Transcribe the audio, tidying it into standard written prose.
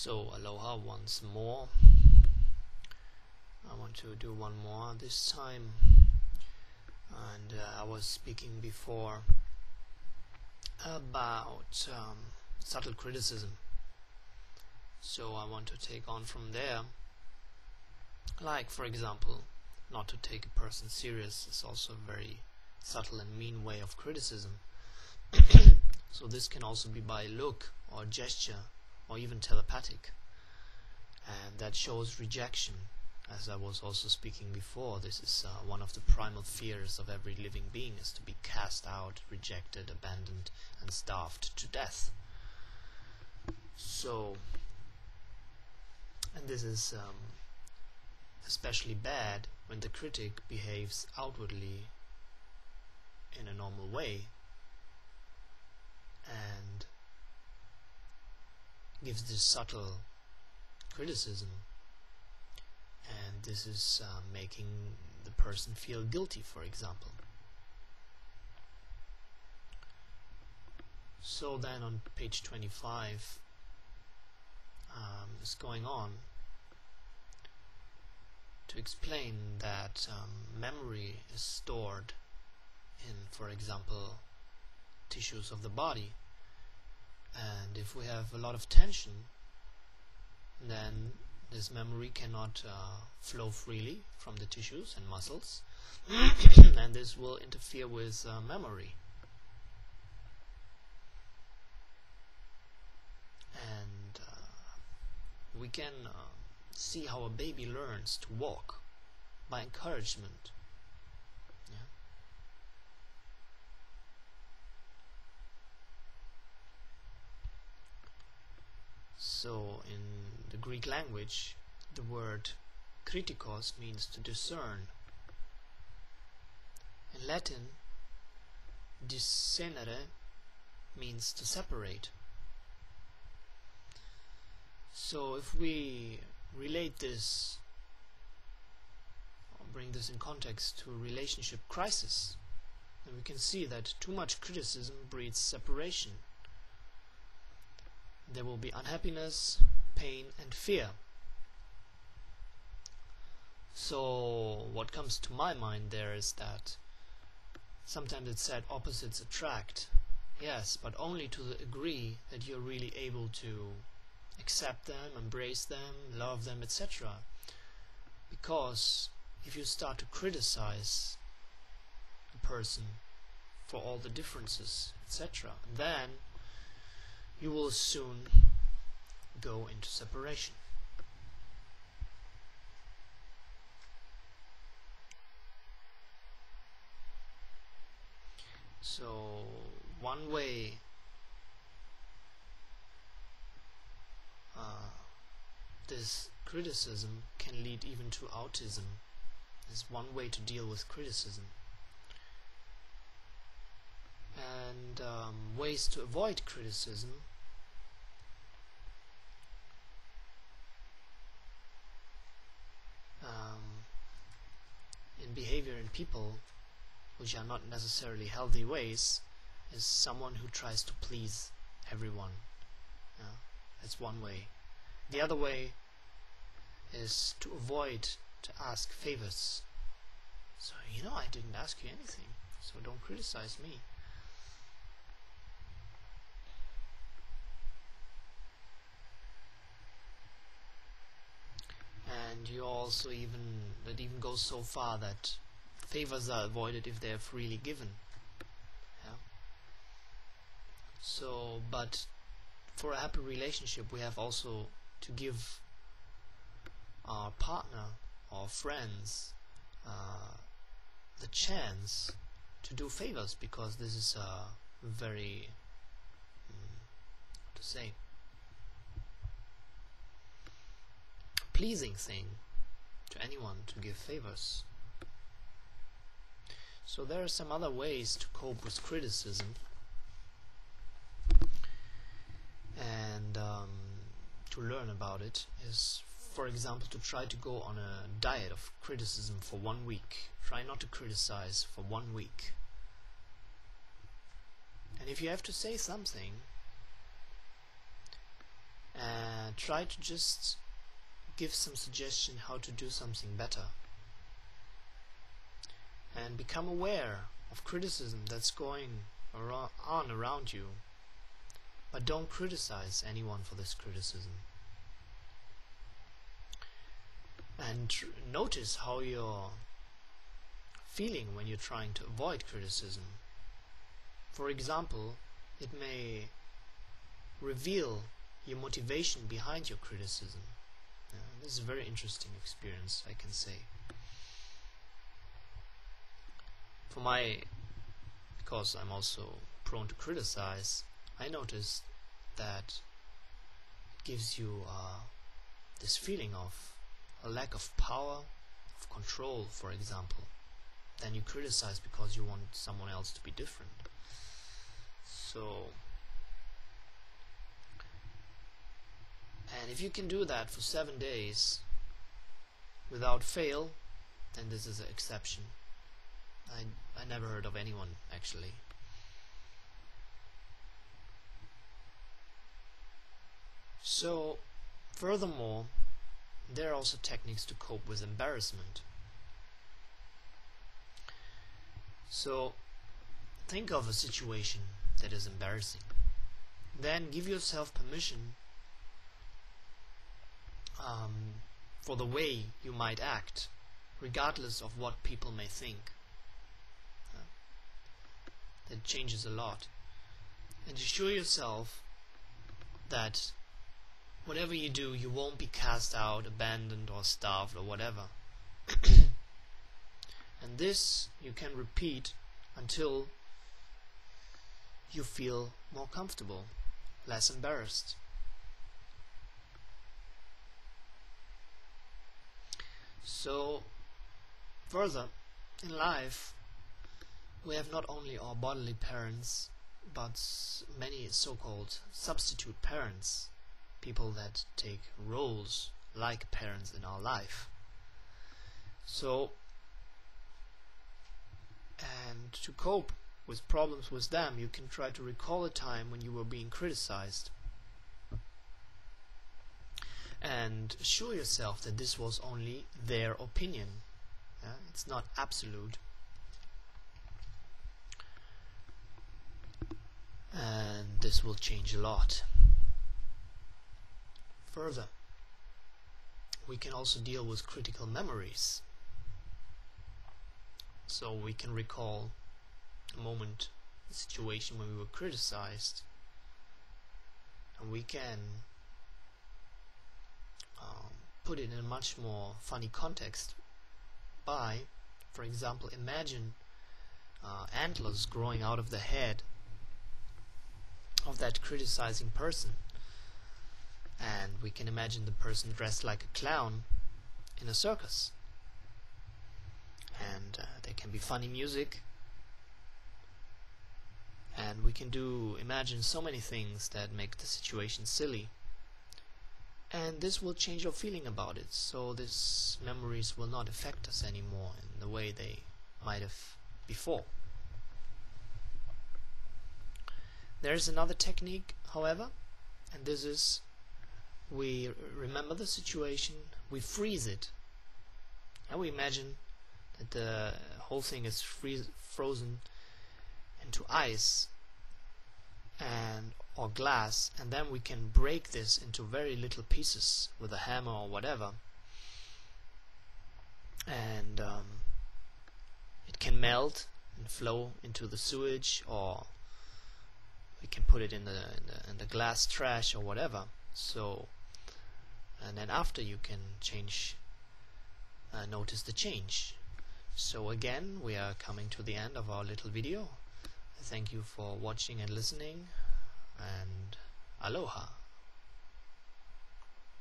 So aloha once more. I want to do one more this time, and I was speaking before about subtle criticism, so I want to take on from there. Like, for example, not to take a person serious is also a very subtle and mean way of criticism. So this can also be by look or gesture or even telepathic, and that shows rejection. As I was also speaking before, this is one of the primal fears of every living being, is to be cast out, rejected, abandoned, and starved to death. So, and this is especially bad when the critic behaves outwardly in a normal way and gives this subtle criticism, and this is making the person feel guilty, for example. So then on page 25 is going on to explain that memory is stored in, for example, tissues of the body, and if we have a lot of tension, then this memory cannot flow freely from the tissues and muscles, and this will interfere with memory. And we can see how a baby learns to walk by encouragement. Yeah. So in the Greek language, the word kritikos means to discern. In Latin, discernere means to separate. So if we relate this, or bring this in context to a relationship crisis, then we can see that too much criticism breeds separation. There will be unhappiness, pain, and fear. So what comes to my mind there is that sometimes it's said opposites attract. Yes, but only to the degree that you're really able to accept them, embrace them, love them, etc. Because if you start to criticize a person for all the differences, etc., then you will soon go into separation. So one way this criticism can lead even to autism is one way to deal with criticism. And ways to avoid criticism in behavior in people, which are not necessarily healthy ways, is someone who tries to please everyone. That's one way. The other way is to avoid to ask favors. So, I didn't ask you anything, so don't criticize me. And you also that even goes so far that favors are avoided if they are freely given. Yeah. So, but for a happy relationship, we have also to give our partner or friends the chance to do favors, because this is a very how to say, pleasing thing to anyone to give favors. So there are some other ways to cope with criticism, and to learn about it is, for example, to try to go on a diet of criticism for 1 week. Try not to criticize for 1 week. And if you have to say something, try to just give some suggestion how to do something better, and become aware of criticism that's going on around you, but don't criticize anyone for this criticism. And notice how you're feeling when you're trying to avoid criticism. For example, it may reveal your motivation behind your criticism. This is a very interesting experience, I can say. Because I'm also prone to criticize, I noticed that it gives you this feeling of a lack of power, of control, for example. Then you criticize because you want someone else to be different. And if you can do that for 7 days without fail, then this is an exception. I never heard of anyone actually. So, furthermore, there are also techniques to cope with embarrassment. So, think of a situation that is embarrassing. Then give yourself permission for the way you might act, regardless of what people may think. That changes a lot. And assure yourself that whatever you do, you won't be cast out, abandoned, or starved, or whatever. And this you can repeat until you feel more comfortable, less embarrassed. So, further, in life, we have not only our bodily parents, but many so-called substitute parents, people that take roles like parents in our life. So, and to cope with problems with them, you can try to recall a time when you were being criticized, and assure yourself that this was only their opinion. It's not absolute. And this will change a lot. Further, we can also deal with critical memories. So we can recall a moment, a situation when we were criticized, and we can put it in a much more funny context by, for example, imagine antlers growing out of the head of that criticizing person, and we can imagine the person dressed like a clown in a circus, and there can be funny music, and we can imagine so many things that make the situation silly, and this will change your feeling about it. So these memories will not affect us anymore in the way they might have before. There is another technique, however, and this is, we remember the situation, we freeze it, and we imagine that the whole thing is frozen into ice or glass, and then we can break this into very little pieces with a hammer or whatever, and it can melt and flow into the sewage, or we can put it in the glass trash or whatever. So, and then after you can notice the change. So again, we are coming to the end of our little video. Thank you for watching and listening, and aloha.